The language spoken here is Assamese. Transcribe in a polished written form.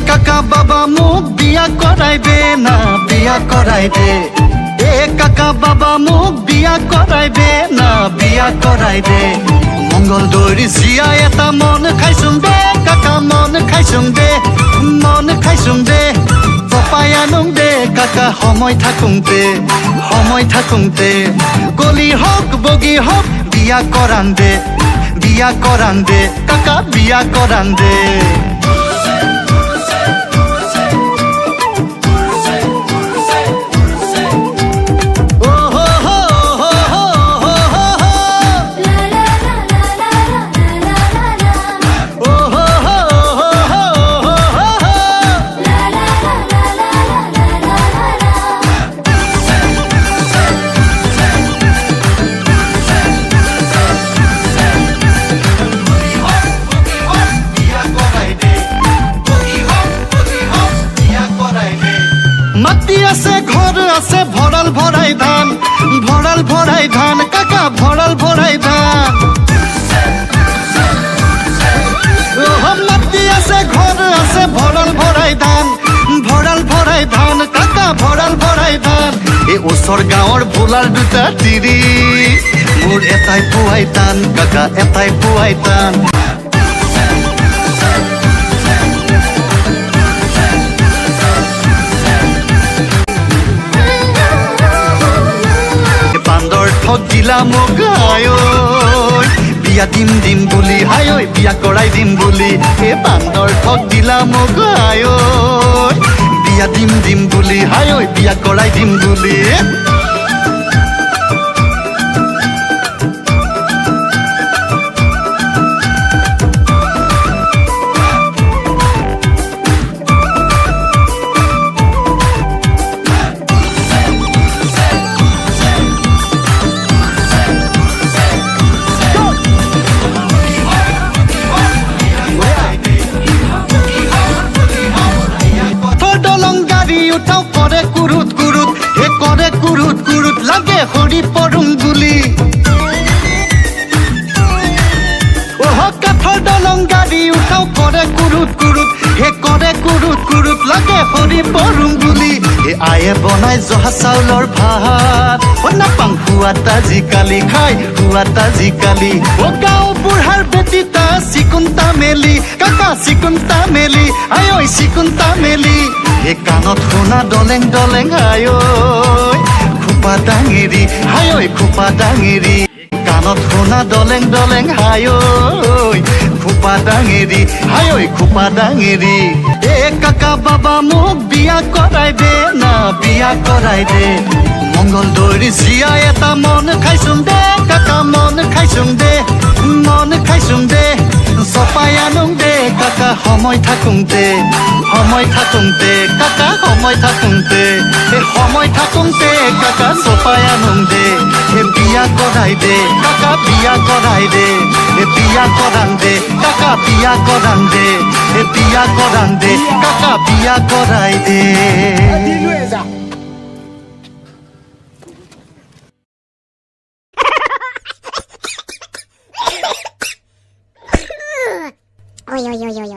কাকা বাবা মোক বিয়া কৰাইবে না বিয়া কৰাই দে এ কাকা বাবা মোক বিয়া কৰাইবে না বিয়া কৰাই দে মংগল দৈৰি জিয়া এটা মন খাইছোং দে কাকা মন খাইছোং দে পপাই আনোং দে কাকা সময় থাকোংতে গলি হওক বগী হওক বিয়া কৰান দে কাকা বিয়া কৰান দে মাটি আছে ঘর আছে ভরাল ভরাই ধান কাকা ভরাল ভরাই ধান মাটি আছে ঘর আছে ভরাল ভরাই ধান কাকা ভরাল ভরাই ধান এই ওচৰ গাঁৱৰ ভোলাৰ দুটা তিৰি মোৰ এটাই পুৱাই টান কাকা এটাই পুৱাই টান ঠগ দিলা মোক বিয়া দিম বুলি হায়ৈ বিয়া কৰাই দিম বুলি এ বান্দৰ ঠগ দিলা মোক বিয়া দিম বুলি হায়ৈ বিয়া কৰাই দিম বুলি কুৰুত লাগে হৰি পৰুং বুলি কাঠৰ দলং গাড়ী উঠাও কৰে কুৰুত লাগে হৰি পৰুং বুলি আয়ে বনাই জহা চাউলৰ ভাত নাপাং সোৱাদ আজিকালি গাঁও বুঢ়াৰ বেটিতা চিকুণ্টা মেলি কাকা চিকুণ্টা মেলি আয়ৈ চিকুণ্টা মেলি কাণত শুনা দলেং আয়ৈ খোপা ডাঙেৰি হায়ৈ খোপা ডাঙেৰি কাণত শুনা দলেং হায়ৈ খোপা ডাঙেৰি হায়ৈ খোপা ডাঙেৰি এ কাকা বাবা মোক বিয়া কৰাই দে না বিয়া কৰাই দে মংগল দৈৰি জিয়া এটা মন খাইছোং দে কাকা মন খাইছোং দে চপাই আনোং দে কাকা সময় থাকোংতে কাকা সময় থাকোংতে কাকা চপাই আনোং দে বিয়া কৰাই দে কাকা বিয়া কৰাই দে বিয়া কৰাং দে কাকা বিয়া কৰাং দে কাকা বিয়া কৰাই দে Oi, oi, oi, oi.